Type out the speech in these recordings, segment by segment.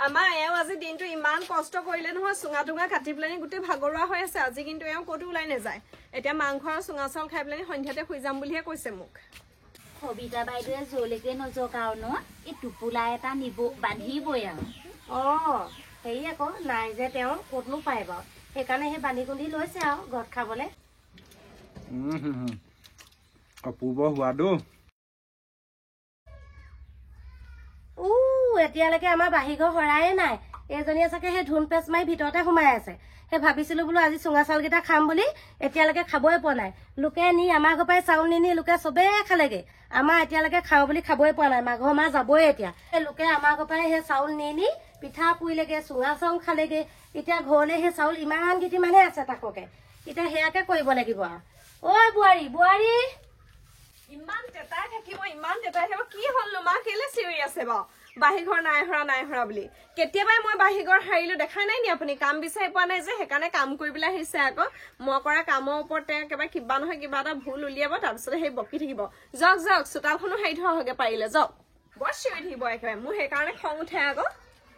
আমাৰ এওঁ আজি দিনটো ইমান কষ্ট কৰিলে নহয় চুঙা টুঙা কাটি পেলানি গোটেই ভাগৰুৱা হৈ আছে আজি কিন্তু এওঁ ক'তো ওলাই নাযায় এতিয়া মাংস আৰু চুঙা চাউল খাই পেলানি সন্ধিয়াতে শুই যাম বুলিহে কৈছে মোক সবিতা বাইদেৱে জলৈকে নজওক আৰু ন এই টোপোলা এটা নিব বান্ধিবই আৰু হেৰি আকৌ নাই যে তেওঁ ক'তনো পায় বাৰু সেইকাৰণে সেই বান্ধি কুন্ধি লৈছে আৰু ঘৰত খাবলৈ অপূৰ্ব সোৱাদো এতিয়ালৈকে আমাৰ বাহিঘৰ হৰায়ে নাই এজনীয়ে চাগে সেই ধুন পেচ মাৰি ভিতৰতে সোমাই আছে সেই ভাবিছিলো বোলো আজি চুঙা চাউলকেইটা খাম বুলি এতিয়ালৈকে খাবই পোৱা নাই লোকে নি আমাৰ ঘৰ পৰাই চাউল নি লোকে চবেই খালেগে আমাৰ এতিয়ালৈকে খাওঁ বুলি খাবই পোৱা নাই মাঘৰ মাহ যাবই এতিয়া সেই লোকে আমাৰ ঘৰ পৰাই সেই চাউল নি পিঠা পুৰিলেগে চুঙা চাউল খালেগে এতিয়া ঘৰলৈ সেই চাউল ইমান কেইটিমানহে আছে তাককে এতিয়া সেয়াকে কৰিব লাগিব আৰু ঐ বোৱাৰী ইমান তেতাই থাকিব কি হল মা কেলে চিঞৰি আছে বাৰু বাহিঘৰ নাই হৰা বুলি কেতিয়াবাই মই বাহিঘৰ হাৰিলো দেখা নাই নি আপুনি কাম বিচাৰি পোৱা নাই যে সেইকাৰণে কাম কৰিবলৈ আহিছে আকৌ মই কৰা কামৰ ওপৰত একেবাৰে কিবা নহয় কিবা এটা ভুল উলিয়াব তাৰপিছত সেই বকি থাকিব যাওক চোতালখনো হাৰি থোৱা হগে পাৰিলে যাওক বৰ চিঞৰি থাকিব একেবাৰে মোৰ সেইকাৰণে খং উঠে আকৌ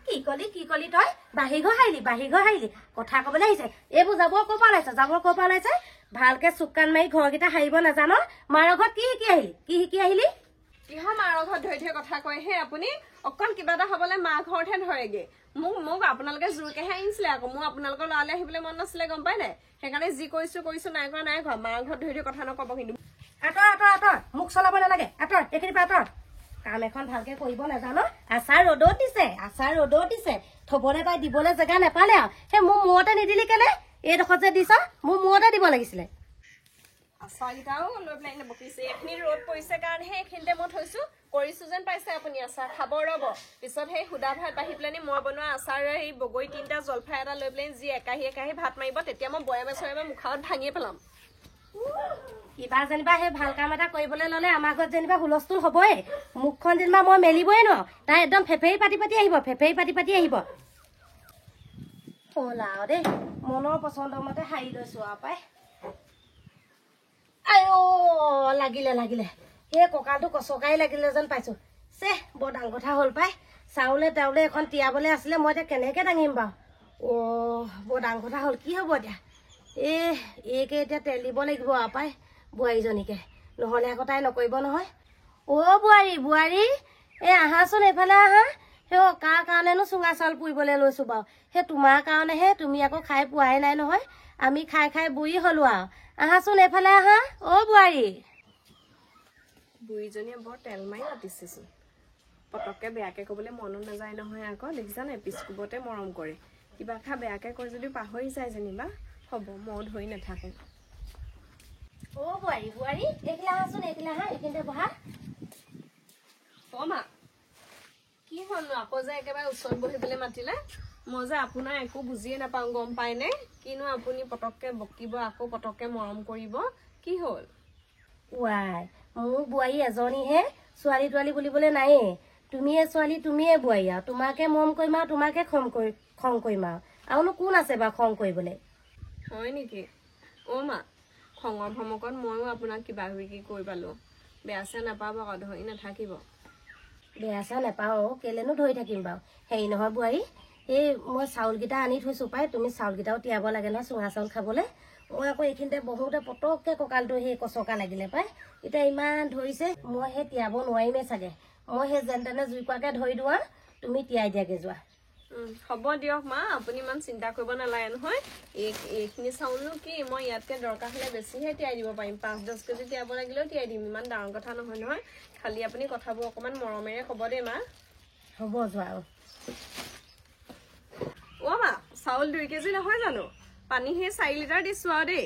কি কলি তই বাহিঘৰ হাৰিলি কথা কবলৈ আহিছে এইবোৰ যাবৰ ক'ৰ পৰা ওলাইছে ভালকে চুক কাণ মাৰি ঘৰকেইটা হাৰিব নাজান মাৰ ঘৰত কি শিকি আহিলি কিহৰ মাৰ ঘৰত ধৰি কথা কয় হে আপুনি অকণ কিবা এটা হবলৈ মা ঘৰতহে ধৰেগে মোক আপোনালোকে জোৰকেহে আহিছিলে আকৌ মোৰ আপোনালোকৰ ল'ৰালে আহিবলৈ মন নাছিলে গম পাই নাই সেইকাৰণে যি কৰিছো নাই কৰা মাৰ ঘৰত ধৰি কথা নকব কিন্তু আঁতৰ মোক চলাব নালাগে এইখিনি আঁতৰ কাম এখন ভালকে কৰিব নাজানো আচাৰ ৰ'দত দিছে থবলে তাই দিবলৈ জেগা নেপালে আৰু সেই মোৰ মূৰতে নিদিলি কেলে এইডোখৰত যে দিছ মোৰ মূৰতে দিব লাগিছিলে আচাৰকেইটাও লৈ পেলাই বকিছে এইখিনি ৰ'দ পৰিছে কাৰণেহে এইখিনিতে মই থৈছো কৰিছো যেন পাইছে আপুনি আচাৰ খাব ৰ'ব পিছত সেই সুদা ভাত বাঢ়ি পেলানি মই বনোৱা আচাৰ সেই বগৰী 3টা জলফাই এটা লৈ পেলাই যি একাহি ভাত মাৰিব তেতিয়া মই বয়ামে চয়ামে মুখাত ভাঙিয়ে পেলাম কিবা যেনিবা সেই ভাল কাম এটা কৰিবলৈ ললে আমাৰ ঘৰত যেনিবা হুলস্থুল হবই মুখখন যেনিবা মই মেলিবই ন তাই একদম ফেফেৰি পাতি আহিব ওলাও দেই মনৰ পচন্দ মতে হাৰি লৈছো আৰু পাই লাগিলে সেই কঁকালটো কচকাই লাগিলে যেন পাইছো বৰ ডাঙৰ কথা হ'ল পাই চাউলে তাউলে এখন তিয়াবলে আছিলে মই এতিয়া কেনেকে দাঙিম বাৰু বৰ ডাঙৰ কথা হ'ল কি হ'ব এতিয়া এইকে এতিয়া তেল দিব লাগিব আৰু পাই বোৱাৰীজনীকে নহ'লে আকৌ তাই নকৰিব নহয় বোৱাৰী আহাচোন এইফালে আহা সেই কাৰ কাৰণেনো চুঙা চাউল পুৰিবলৈ লৈছো বাৰু সেই তোমাৰ কাৰণেহে তুমি আকৌ খাই পোৱাই নাই নহয় আমি খাই বুঢ়ী হলো আৰু আহাচোন এইফালে আহা বুঢ়ীজনীয়ে বৰ তেল মাৰি মাতিছেচোন পটককে বেয়াকে কবলৈ মনো নাযায় নহয় আকৌ দেখিছা নাই পিছকুবতে মৰম কৰে কিবা খা বেয়াকে কয় যদি পাহৰি যায় যেনিবা হ'ব মই ধৰি নাথাকো বোৱাৰী এইফালে আহাচোন এইখিনিতে বহা মা কি হলনো আকৌ যে একেবাৰে ওচৰত বহিবলৈ মাতিলে মই যে আপোনাৰ একো বুজিয়ে নাপাওঁ গম পাইনে কিনো আপুনি পটককে বকিব আকৌ পটককে মৰম কৰিব কি হল মোৰ বোৱাৰী এজনীহে ছোৱালী তোৱালী বুলিবলৈ নায়েই তুমিয়ে ছোৱালী তুমিয়ে বোৱাৰী আৰু তোমাকে মৰম কৰিম আৰু তোমাকে খং কৰিম আৰুনো কোন আছে বাৰু খং কৰিবলৈ হয় নেকি মা খঙৰ ভমকত ময়ো আপোনাক কিবা কি কৰি পালো বেয়া চেয়া নাপাব আকৌ ধৰি নাথাকিব বেয়া চেয়া নাপাওঁ কেলেনো ধৰি থাকিম বাৰু হেৰি নহয় বোৱাৰী মই চাউলকেইটা আনি থৈছো পাই তুমি চাউলকেইটাও তিয়াব লাগে নহয় চুঙা চাউল খাবলৈ মই আকৌ এইখিনিতে বহুতে পটককে কঁকালটো সেই কচকা লাগিলে পাই এতিয়া ইমান ধৰিছে মই সেই তিয়াব নোৱাৰিমেই চাগে মই সেই যেন তেনে জুই কোৱাকে ধৰি দিওঁ তুমি তিয়াই দিয়াগে যোৱা হ'ব দিয়ক মা আপুনি ইমান চিন্তা কৰিব নালাগে নহয় এইখিনি চাউলনো কি মই ইয়াতকে দৰকাৰ হলে বেছিহে তিয়াই দিব পাৰিম 5-10 কেজি তিয়াব লাগিলেও তিয়াই দিম ইমান ডাঙৰ কথা নহয় খালি আপুনি কথাবোৰ অকমান মৰমেৰে ক'ব দেই মা হ'ব যোৱা মা চাউল 2 কেজি নহয় জানো পানী সেই 4 লিটাৰ দিছো আৰু দেই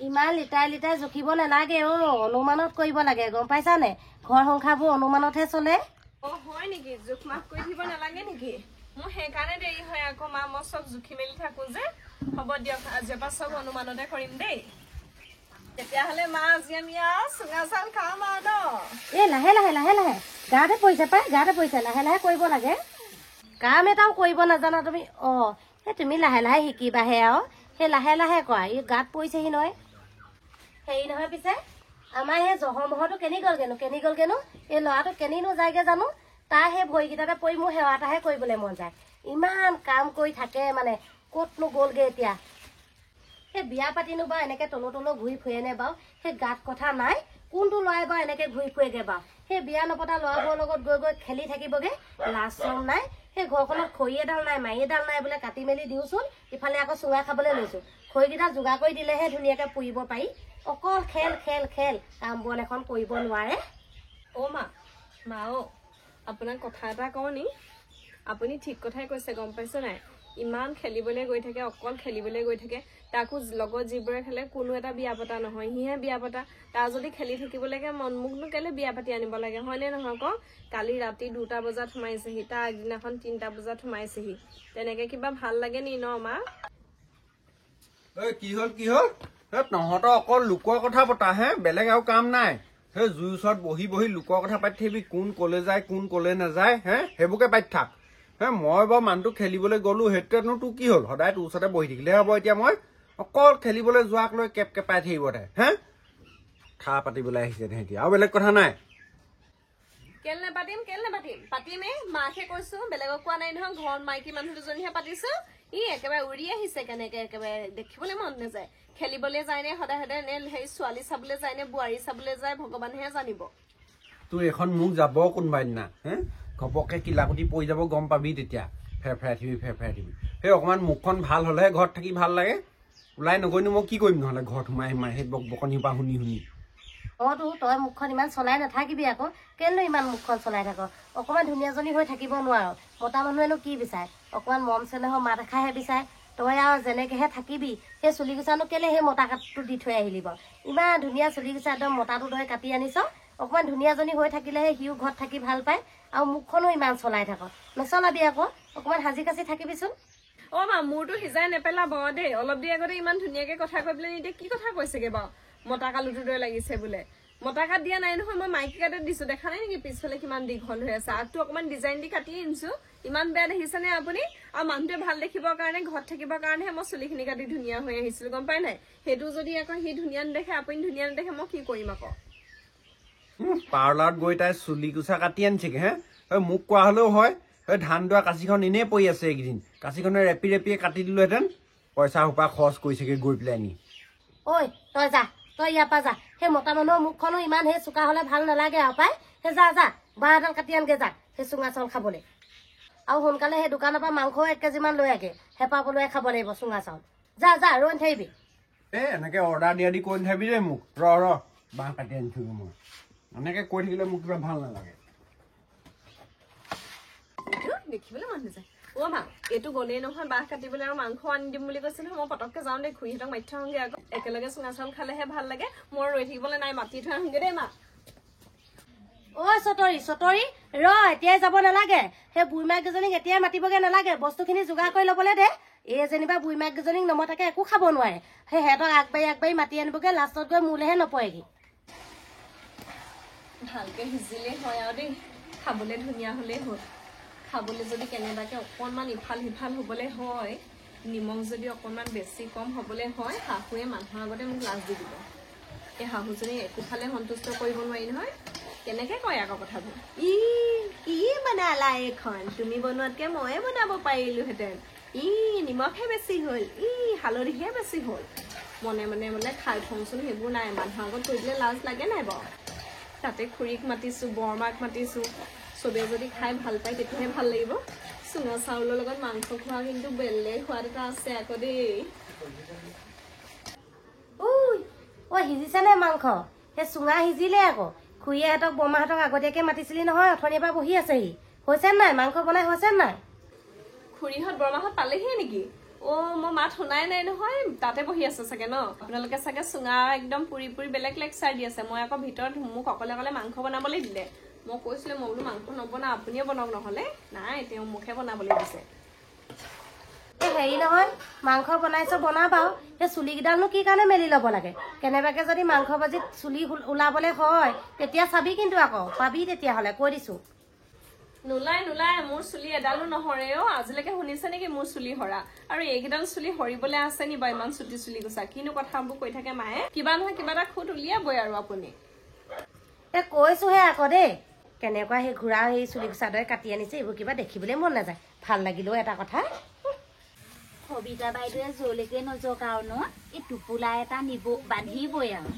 ইমান লিটাৰ জুখিব নালাগে অনুমানত কৰিব লাগে গম পাইছানে ঘৰ সংসাৰবোৰ অনুমানতহে চলে হয় নেকি জোখ মাখ কৰি দিব নালাগে নেকি মোৰ সেইকাৰণে দেৰি হয় আকৌ মা মই চব জুখি মেলি থাকো যে হ'ব দিয়ক আজিৰ পৰা চব অনুমানতে কৰিম দেই তেতিয়াহ'লে মা আজি আমি চুঙা চাউল খাম আৰু লাহে গাতে পৰিছে লাহে কৰিব লাগে কাম এটাও কৰিব নাজানা তুমি তুমি লাহে শিকিবাহে আৰু সেই লাহে কৰা এই গাত পৰিছেহি নহয় হেৰি নহয় পিছে আমাৰ সেই জহৰ মহৰটো কেনি গ'লগেনো এই ল'ৰাটো কেনিনো যায়গে জানো তাৰ সেই ভৰিকেইটাতে পৰি মোৰ সেৱা এটাহে কৰিবলৈ মন যায়। ইমান কাম কৰি থাকে মানে, ক'তনো গ'লগে এতিয়া। সেই বিয়া পাতিনো বাৰু এনেকে তলো ঘূৰি ফুৰেনে বাৰু? সেই গাত কথা নাই, কোনটো ল'ৰাই বাৰু এনেকে ঘূৰি ফুৰেগে বাৰু? সেই বিয়া নপতা ল'ৰাবোৰৰ লগত গৈ খেলি থাকিবগে, লাজ চৰম নাই। সেই ঘৰখনত খৰি এডাল নাই, মাৰি এডাল নাই বোলে কাটি মেলি দিওঁচোন, ইফালে আকৌ চুঙা খাবলৈ লৈছো। খৰিকেইডাল যোগাৰ কৰি দিলেহে ধুনীয়াকে পুৰিব পাৰি। অকল খেল খেল খেল, কাম বন এখন কৰিব নোৱাৰে। মা আপোনাক কথা এটা কওঁ নি? আপুনি ঠিক কথাই কৈছে, গম পাইছে নাই? ইমান খেলিবলৈ গৈ থাকে, অকল খেলিবলৈ গৈ থাকে। তাকো লগত যিবোৰে খেলে কোনো এটা বিয়া পতা নহয়, সিহে বিয়া পতা। তাৰ যদি খেলি থাকিবলৈকে মন, মোকনো কেলে বিয়া পাতি আনিব লাগে, হয়নে নহয় কওক? কালি ৰাতি 2টা বজাত সোমাইছেহি, তাৰ আগদিনাখন 3টা বজাত সোমাইছেহি। তেনেকে কিবা ভাল লাগে নি ন মা? কি হ'ল তহঁতৰ অকল লোকৰ কথা পতা হে, বেলেগ আৰু কাম নাই। সেই জুইৰ ওচৰত বহি লোকৰ কথা পাতি থাকিবি, কোন কলে যায় কোন কলে নাযায়, সেইবোৰকে পাতি থাক। মই বাৰু মানুহটো খেলিবলৈ গলো, সেইটোৱেনো তোৰ কি হ'ল? সদায় তোৰ ওচৰতে বহি থাকিলে হ'ব? এতিয়া মই অকল খেলিবলৈ যোৱাক লৈ কেপাই থাকিব তাই। কথা পাতিবলৈ আহিছে তেহেঁতি, আৰু বেলেগ কথা নাই। কেল নেপাতিম পাতিমেই। মাকহে কৈছো, বেলেগক কোৱা নাই নহয়। ঘৰত মাইকী মানুহ দুজনীহে পাতিছো। ই একেবাৰে উৰি আহিছে কেনেকে, একেবাৰে দেখিবলৈ মন নাযায়। খেলিবলৈ যায় নে সদায় নে সেই ছোৱালী চাবলৈ যায় নে বোৱাৰী চাবলৈ যায়, ভগৱানেহে জানিব। তোৰ এখন মুখ যাব কোনোবা দিনা, ঘপককে কিলাকুটি পৰি যাব, গম পাবি তেতিয়া। ফেৰফেৰাই থাকিবি। সেই অকমান মুখখন ভাল হলেহে ঘৰত থাকি ভাল লাগে। ওলাই নগৈনো মই কি কৰিম নহলে ঘৰত সোমাই সেই বকনিৰ পৰা শুনি। তই মুখখন ইমান চলাই নাথাকিবি আকৌ। কেলে ইমান মুখখন চলাই থাক? অকমান ধুনীয়াজনী হৈ থাকিব নোৱাৰ? মতা মানুহেনো কি বিচাৰে? অকমান মৰম চেনেহৰ মাত এষাৰহে বিচাৰে। তই আৰু যেনেকেহে থাকিবি, সেই চুলি গুচানো কেলে সেই মতা কাঠটো দি থৈ আহিলি বাৰু? ইমান ধুনীয়া চুলি গুচা একদম মতাটো ধৰি কাটি আনিছ। অকমান ধুনীয়াজনী হৈ থাকিলেহে সিও ঘৰত থাকি ভাল পায়। আৰু মুখখনো ইমান চলাই থাক, নচলাবি আকৌ। অকমান সাজি কাচি থাকিবিচোন। মা মোৰতো সিজাই নেপেলাব দেই। অলপ দেৰি আগতে ইমান ধুনীয়াকে কথা কৈ পেলাই এতিয়া কি কথা কৈছেগে বাৰু? মতা কালুটোৰ দৰে লাগিছে বোলে। মতা কাট দিয়া নাই নহয়, মই মাইকী কাটে দিছো। দেখা নাই নেকি পিছফালে কিমান দীঘল হৈ আছে? আগটো অকমান ডিজাইন দি কাটি আনিছো। ইমান বেয়া দেখিছেনে আপুনি? আৰু মানুহটোৱে ভাল দেখিবৰ কাৰণে, ঘৰত থাকিবৰ কাৰণেহে মই চুলিখিনি কাটি ধুনীয়া হৈ আহিছিলো, গম পাই নাই? সেইটো যদি আকৌ সি ধুনীয়া নেদেখে, আপুনি ধুনীয়া নেদেখে, মই কি কৰিম আকৌ? পাৰ্লাৰত গৈ তাই চুলি গুচা কাটি আনিছেগে মোক কোৱা হলেও হয়। ধান দোৱা কাঁচিখন এনেই পৰি আছে এইকেইদিন, কাঁচিখনে ৰেপিয়ে কাটি দিলোহেঁতেন। পইচা সোপা খৰচ কৰিছেগে গৈ পেলাই নি। তই যা, তই ইয়াৰ পৰা যা। সেই মতা মানুহৰ মুখখনো ইমান সেই চোকা হলে ভাল নালাগে আৰু পাই। সেই যা বাঁহ এডাল কাটি আনগে যা, সেই চুঙা চাউল খাবলৈ। আৰু সোনকালে সেই দোকানৰ পৰা মাংস 1 কেজিমান লৈ আগে, হেঁপা পলুৱাই খাব লাগিব চুঙা চাউল। যা ৰৈ নাথাকিবি। এনেকে অৰ্ডাৰ দিয়া দি কৈ নাথাকিবি দেই মোক। ৰ বাঁহ কাটি আনিছো মই। এনেকে কৈ থাকিলে মোক কিবা ভাল নালাগে। দেখিবলৈ মন নাযায়। মা এইটো গলেই নহয় বাঁহ কাটিবলৈ, আৰু মাংস আনি দিম বুলি কৈছে নহয়। মই পটককে যাওঁ দেই, খুৰীহঁতক মাতি থৈ আহোঁগে আকৌ। একেলগে চুঙা চাউল খালেহে ভাল লাগে। মই ৰৈ থাকিবলৈ নাই, মাতি থৈ আহোঁগে দেই মা। চতৰি ৰ, এতিয়াই যাব নালাগে। সেই বুঢ়ীমাক কেইজনীক এতিয়াই মাতিবগে নালাগে, বস্তুখিনি যোগাৰ কৰি ল'বলৈ দে। এই যেনিবা বুঢ়ীমাক কেইজনীক নমতাকে একো খাব নোৱাৰে। সেই সিহঁতক আগবাঢ়ি মাতি আনিবগে, লাষ্টত গৈ মোলেহে নপৰেগি। ভালকে সিজিলেই হয় আৰু দেই, খাবলৈ ধুনীয়া হলেই হ'ল। খাবলৈ যদি কেনেবাকে অকণমান ইফাল সিফাল হবলৈ হয়, নিমখ যদি অকণমান বেছি কম হবলৈ হয়, শাহুৱে মানুহৰ আগতে মোক লাজ দি দিব। এই শাহুজনী একোফালে সন্তুষ্ট কৰিব নোৱাৰি নহয়। কেনেকে কয় আকৌ কথাবোৰ? কি বনালা এইখন? তুমি বনোৱাতকে ময়ে বনাব পাৰিলোহেঁতেন। নিমখহে বেছি হ'ল, হালধিহে বেছি হ'ল। মনে মনে খাই থওঁচোন, সেইবোৰ নাই। মানুহৰ আগত কৈ দিলে লাজ লাগে নাই বাৰু? তাতে খুৰীক মাতিছো, বৰমাক মাতিছো। চবে যদি খাই ভাল পায় তেতিয়াহে ভাল লাগিব। চুঙা চাউলৰ লগত মাংস খোৱা কিন্তু বেলেগ সোৱাদ এটা আছে আকৌ দেই। সিজিছে নে মাংস? সেই চুঙা সিজিলে আকৌ। খুৰীয়েহঁতক বৰমাহঁতক আগতীয়াকে মাতিছিলি নহয়, অথনিৰ পৰা বহি আছেহি। হৈছে নাই মাংস বনাই? হৈছে নাই? খুৰীহঁত বৰমাহঁত পালেহি নেকি? মই মাত শুনাই নাই নহয়। তাতে বহি আছে চাগে ন? আপোনালোকে চাগে চুঙা একদম পুৰি বেলেগ লেকচাৰ দি আছে। মই আকৌ ভিতৰত মোক অকলে মাংস বনাবলৈ দিলে। মই কৈছিলো, মই বোলো মাংস নবনা, আপুনিয়ে বনাওক। নহলে নাই, তেওঁ মুখে বনাবলৈ দিছে। হেৰি নহয়, মাংস বনাইছ বনাবাও। সেই চুলিকেইডালনো কি কাৰণে মেলি ল'ব লাগে? কেনেবাকে যদি মাংস ভাজিত চুলি ওলাবলে হয়, তেতিয়া চাবি কিন্তু আকৌ। পাবি তেতিয়াহলে, কৈ দিছো। নোলাই মোৰ চুলি এডালো নহৰে। আজিলৈকে শুনিছে নেকি মোৰ চুলি হৰা? আৰু এইকেইডাল চুলি হৰিবলৈ আছে নি বাৰু? ইমান চুটি চুলি গুচা কিনো কথাবোৰ কৈ থাকে মায়ে। কিবা নহয় কিবা এটা খুদ উলিয়াবই আৰু আপুনি। কৈছোহে আকৌ দেই, কেনেকুৱা সেই ঘোঁৰা সেই চুলি চাদৰে কাটি আনিছে এইবোৰ কিবা দেখিবলৈ মন নাযায় ভাল লাগিলেও এটা কথা সবিতা বাইদেৱে যলৈকে নযাওক আৰু ন এই টোপোলা এটা নিব বান্ধিবই আৰু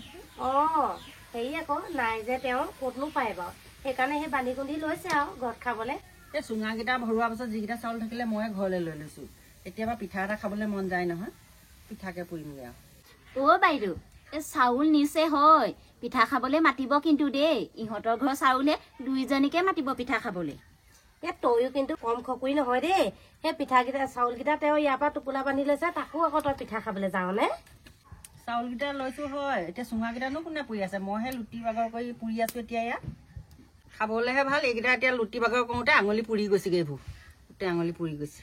হেৰি আকৌ নাই যে তেওঁ ক'তনো পায় বাৰু সেইকাৰণে সেই বান্ধি কুন্ধি লৈছে আৰু ঘৰত খাবলৈ এই চুঙাকেইটা ভৰোৱাৰ পাছত যিকেইটা চাউল থাকিলে মই ঘৰলৈ লৈ লৈছো কেতিয়াবা পিঠা এটা খাবলৈ মন যায় নহয় পিঠাকে পুৰিমগৈ আৰু বাইদেউ এই চাউল নিছে হয় পিঠা খাবলৈ মাতিব কিন্তু দেই ইহঁতৰ ঘৰৰ চাউলে দুইজনীকে মাতিব পিঠা খাবলৈ তইও কিন্তু কম খকুৰি নহয় দেই সেই পিঠাকেইটা চাউলকেইটা তেওঁ ইয়াৰ পৰা টোপোলা বান্ধি লৈছে তাকো আকৌ তই পিঠা খাবলৈ যাওঁনে চাউলকেইটা লৈছো হয় এতিয়া চুঙাকেইটানো কোনে পুৰি আছে মইহে লুটি বাগৰ কৰি পুৰি আছো এতিয়া ইয়াত খাবলৈহে ভাল এইকেইটা এতিয়া লুটি বাগৰ কৰোঁতে আঙুলি পুৰি গৈছেগৈ এইবোৰ গোটেই আঙুলি পুৰি গৈছে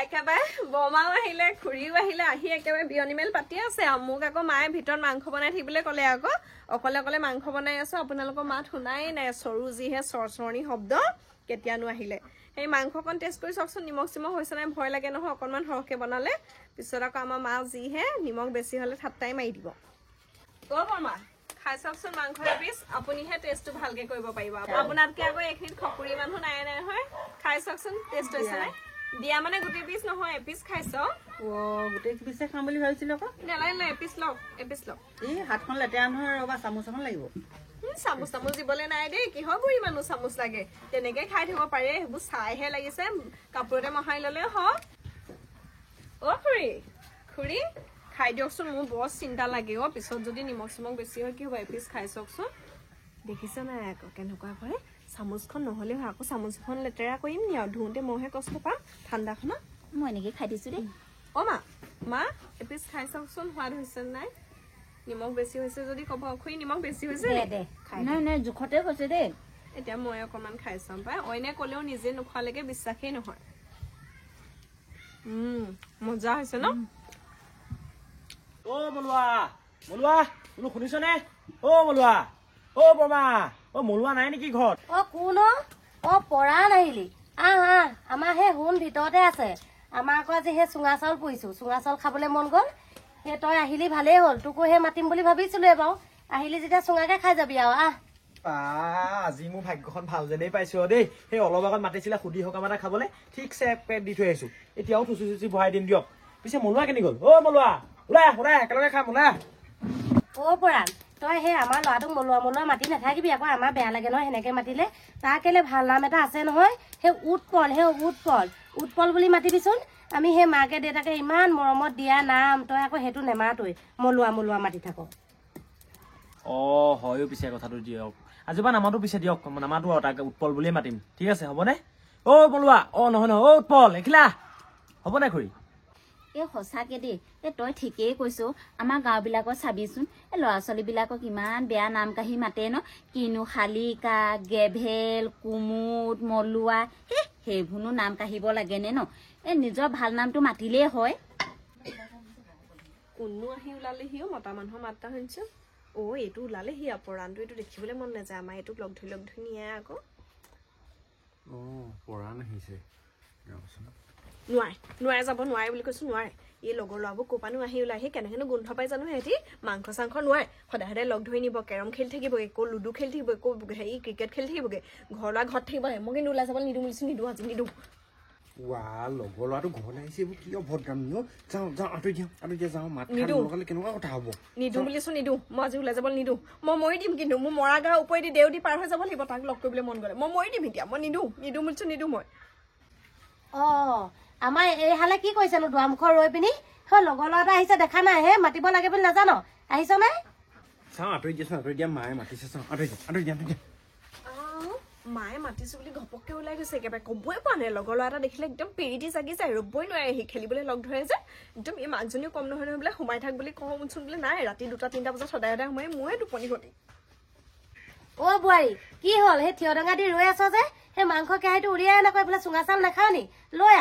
একেবাৰে বৰমাও আহিলে খুৰীও আহিলে আহি একেবাৰে বিয়নী মেল পাতি আছে আৰু মোক আকৌ মায়ে ভিতৰত মাংস বনাই থাকিবলৈ ক'লে আকৌ অকলে অকলে মাংস বনাই আছো আপোনালোকৰ মাত শুনাই নাই চৰু যিহে চৰচৰণি শব্দ কেতিয়ানো আহিলে সেই মাংসকণ টেষ্ট কৰি চাওকচোন নিমখ চিমখ হৈছে নাই ভয় লাগে নহয় অকণমান সৰহকৈ বনালে পিছত আকৌ আমাৰ মা যিহে নিমখ বেছি হ'লে ঠাট্টাই মাৰি দিব বৰমা খাই চাওকচোন মাংস এপিচ আপুনিহে টেষ্টটো ভালকে কৰিব পাৰিব আপোনাতকে আকৌ এইখিনিত খকুৰি মানুহ নাই নাই হয় খাই চাওকচোন টেষ্ট হৈছে নাই দিয়া মানে গোটেই পিচ নহয় এপিচ খাইছ গোটেই পিছে খাম বুলি ভাবিছিলো আকৌ নেলাগে এপিচ লওক এই হাতখন লেতেৰা নহয় ৰবা চামুচ এখন লাগিব চামুচ চামুচ দিবলৈ নাই দেই কিহৰ বুঢ়ী মানুহ চামুচ লাগে তেনেকে খাই থাকিব পাৰে সেইবোৰ চাইহে লাগিছে কাপোৰতে মহাই ললে হওক খুৰী খাই দিয়কচোন মোৰ বৰ চিন্তা লাগে পিছত যদি নিমখ চিমখ বেছি হয় কি হ'ব এপিচ খাই চাওকচোন দেখিছে নাই আকৌ কেনেকুৱা কৰে চামুচখন নহ'লে হয় আকৌ চামুচখন লেতেৰা কৰিম নি আৰু ধুওঁতে মইহে কষ্ট পাম ঠাণ্ডাখনত মই এনেকে খাই দিছো দেই মা এপিচ খাই চাওকচোন সোৱাদ হৈছে নাই নিমখ বেছি হৈছে যদি ক'ব খুৰী নিমখ বেছি হৈছে নাই জোখতে হৈছে দেই এতিয়া মই অকণমান খাই চাম পাই অইনে ক'লেও নিজে নোখোৱালৈকে বিশ্বাসেই নহয় মজা হৈছে ন বোলো শুনিছনে বলোৱা বৰমা মলুৱা নাই নেকি ঘৰত কোন পৰা নাহিলি আহ আমাৰ সেই সোণ ভিতৰতে আছে আমাৰ আকৌ আজি সেই চুঙা চাউল পুৰিছো চুঙা চাউল খাবলৈ মন গ'ল সেই তই আহিলি ভালেই হ'ল তোকো সেই মাতিম বুলি ভাবিছিলো বাৰু আহিলি যেতিয়া চুঙাকে খাই যাবি আৰু আজি মোৰ ভাগ্যখন ভাল যেনেই পাইছো দেই সেই অলপ আগত মাতিছিলে সুধি সকাম এটা খাবলৈ ঠিকছে পেট দি থৈ আহিছো এতিয়াও থুচি চুচি বহাই দিম দিয়ক পিছে মলুৱা কেনি গ'ল মলুৱা ওলাই একেলগে খাম ওলাই পৰাণ তই সেই আমাৰ ল'ৰাটোক মলুৱা মাতি নাথাকিবি আকৌ আমাৰ বেয়া লাগে নহয় সেনেকে মাতিলে তাৰ কেলে ভাল নাম এটা আছে নহয় সেই উৎপল বুলি মাতিবিচোন আমি সেই মাকে দেউতাকে ইমান মৰমত দিয়া নাম তই আকৌ সেইটো নেমাতই মলুৱা মাতি থাক হয়ো পিছে কথাটো দিয়ক আজিৰপৰা নামাতো পিছে দিয়ক নামাতো আৰু তাক উৎপল বুলিয়ে মাতিম ঠিক আছে হ'বনে মলুৱা নহয় উৎপল এখিলা হ'বনে খুৰী সঁচাকে দেই তই ঠিকেই কৈছ আমাৰ গাঁওবিলাকত চাবিচোন ল'ৰা ছোৱালীবিলাকক ইমান বেয়া নাম কাঢ়ি মাতে ন কিনো শালিকা গেভেল কুমুদ মলুৱা সেইবোৰনো নাম কাঢ়িব লাগেনে ন নিজৰ ভাল নামটো মাতিলেই হয় কোনো আহি ওলালেহি মতা মানুহৰ মাত্ৰা শুনিছো এইটো ওলালেহি পৰাণটো এইটো দেখিবলৈ মন নাযায় আমাৰ এইটোক লগ ধৰি নিয়ে আকৌ পৰাণ আহিছে নোৱাৰে যাব নোৱাৰে বুলি কৈছো নোৱাৰে এই লগৰ ল'ৰাবোৰ ক'পানো আহি ওলাই আহি কেনেকেনো গোন্ধ পাই জানো সিহঁতি মাংস চাংস নোৱাৰে সদায় লগ ধৰি নিব কেৰম খেলি থাকিবগৈ আকৌ লুডু খেলি থাকিব আকৌ হেৰি ক্ৰিকেট খেলি থাকিবগৈ ঘৰ ল'ৰা ঘৰত থাকিব মই কিন্তু ওলাই যাবলৈ নিদিওঁ বুলিছো নিদিওঁ লগৰ ল'ৰাটো ঘৰলৈ আহিছে এইবোৰ কি অভদ্ৰাম যাওঁ আঁতৰি দিয়া যাওঁ মাত লগালে কেনেকুৱা কথা হ'ব নিদিওঁ বুলিছো নিদিওঁ মই আজি ওলাই যাবলৈ নিদিওঁ মই মৰি দিম কিন্তু মোৰ মৰা গাৰ ওপৰেদি দেউদি পাৰ হৈ যাব লাগিব তাক লগ কৰিবলৈ মন গ'লে মই মৰি দিম এতিয়া মই নিদিওঁ বুলিছো নিদিওঁ মই আমাৰ এই হালে কি কৰিছেনো দুৱাৰমুখৰ ৰৈ পিনি লগৰ ল'ৰা এটা আহিছে দেখা নাই হে মাতিব লাগে বুলি নাজান আহিছ নে চাওঁ আঁতৰি দিয়া মায়ে মাতিছে চাওঁ আঁতৰি দিয়া মায়ে মাতিছো বুলি ঘপককে ওলাই গৈছে একেবাৰে ক'বই পোৱা নাই লগৰ ল'ৰা এটা দেখিলে একদম পেৰিটি জাগি যায় ৰ'বই নোৱাৰে সি খেলিবলৈ লগ ধৰে যে একদম এই মাকজনীও কম নহয় বোলে সোমাই থাক বুলি কওঁচোন বোলে নাই ৰাতি 2-3 বজাত সদায় সোমাই ময়ে টোপনি ঘটি বোৱাৰী কি হ'ল সেই থিয় ডঙা দি ৰৈ আছ যে সেই মাংস কেৰাহীটো উলিয়াই নকয় বোলে চুঙা চাউল নাখাও নি লৈ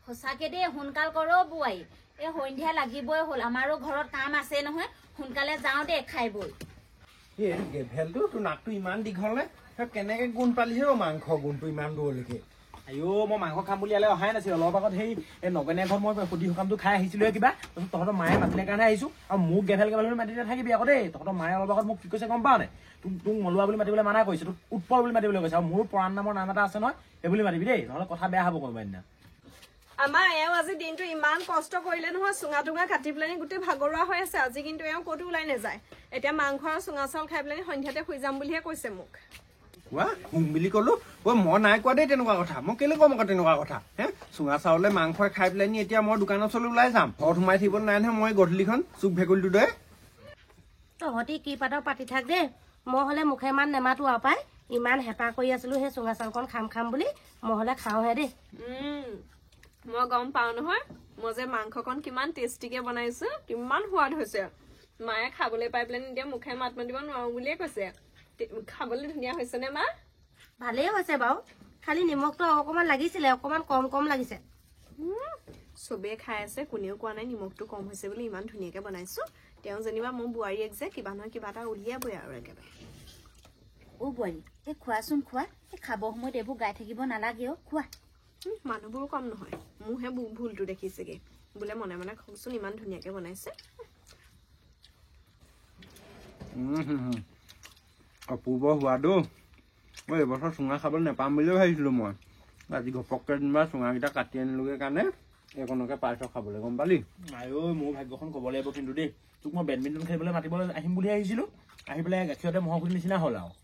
সঁচাকে দেই সোনকাল কৰ বোৱাৰী সন্ধিয়া লাগিবই হ'ল আমাৰো ঘৰত কাম আছে নহয় সোনকালে যাওঁ দেই খাই বৈ গেভেলটো তোৰ নাকটো ইমান দীঘল নে কেনেকে গুণ পালিহে মাংস গুণটো ইমান দূৰলৈকে আইও মই মাংস খাম বুলি ইয়ালৈ অহাই নাছিল অলপ আগত সেই নগনীয়া ঘৰত মই সুধি সকামটো খাই আহিছিলো কিবা তাৰপিছত তহঁতৰ মায়ে মাতিলে কাৰণে আহিছো আৰু মোক গেভেল গেভেল মাতি নাথাকিবি আকৌ দেই তহঁতৰ মায়ে অলপ আগত মোক কি কৈছে গম পাৱ নাই তোক মলুৱা বুলি মাতিবলৈ মানা কৰিছে তোক উৎপল বুলি মাতিবলৈ কৈছে আৰু মোৰ পৰাণ নামৰ নাম এটা আছে নহয় সেই বুলি মাতিবি দেই নহ'লে কথা বেয়া হ'ব কোনোবা দিনা আমাৰ এওঁ আজি দিনটো ইমান কষ্ট কৰিলে নহয় চুঙা টুঙা কাটি পেলাই গোটেই ভাগৰুৱা হৈ আছে আজি কিন্তু এওঁ ক'তো ওলাই নাযায় এতিয়া মাংস আৰু চুঙা চাউল খাই পেলাই সন্ধিয়াতে শুই যাম বুলিহে কৈছে মোক কোৱা শুম বুলি ক'লো ঐ মই নাই কোৱা দেই তেনেকুৱা কথা মই কেলে ক'ম আকৌ তেনেকুৱা কথা চুঙা চাউলে মাংসই খাই পেলাই নি এতিয়া মই দোকানৰ ওচৰলৈ ওলাই যাম ঘৰত সোমাই থাকিব নাই নহয় মই গধূলিখন চুক ভেকুলিটো দৰে তহঁতি কি পাতৰ পাতি থাক দেই মই হ'লে মুখে মান নেমাতো আৰু পাই ইমান হেঁপাহ কৰি আছিলো সেই চুঙা চাউলকণ খাম বুলি মই হ'লে খাওঁহে দেই মই গম পাওঁ নহয় মই যে মাংসকণ কিমান টেষ্টিকে বনাইছো কিমান সোৱাদ হৈছে মায়ে খাবলৈ পাই পেলাই এতিয়া মুখে মাত মাতিব নোৱাৰো বুলিয়ে কৈছে খাবলৈ ধুনীয়া হৈছে নে মা ভালেই হৈছে বাৰু খালি নিমখটো অকণমান লাগিছিলে অকণমান কম লাগিছে চবেই খাই আছে কোনেও কোৱা নাই নিমখটো কম হৈছে বুলি ইমান ধুনীয়াকে বনাইছো তেওঁ যেনিবা মোৰ বোৱাৰীয়েক যে কিবা নহয় কিবা এটা উলিয়াবই আৰু একেবাৰে বোৱাৰী এই খোৱাচোন খোৱা এই খাব সময়ত এইবোৰ গাই থাকিব নালাগে খোৱা মানুহবোৰো কম নহয় মোৰহে ভুলটো দেখিছেগে বোলে মনে মনে খাওকচোন ইমান ধুনীয়াকে বনাইছে অপূৰ্ব সোৱাদো মই এইবছৰ চুঙা খাবলৈ নাপাম বুলিয়ে ভাবিছিলো মই আজি ঘপককে যেনিবা চুঙাকেইটা কাটি আনিলোগে কাৰণে এইকণকে পাইছ খাবলৈ গম পালি আইও মোৰ ভাগ্যখন ক'ব লাগিব কিন্তু দেই তোক মই বেডমিণ্টন খেলিবলৈ মাতিবলৈ আহিম বুলি আহিছিলো আহি পেলাই গাখীৰতে মহৰ খুটি নিচিনা হ'ল আৰু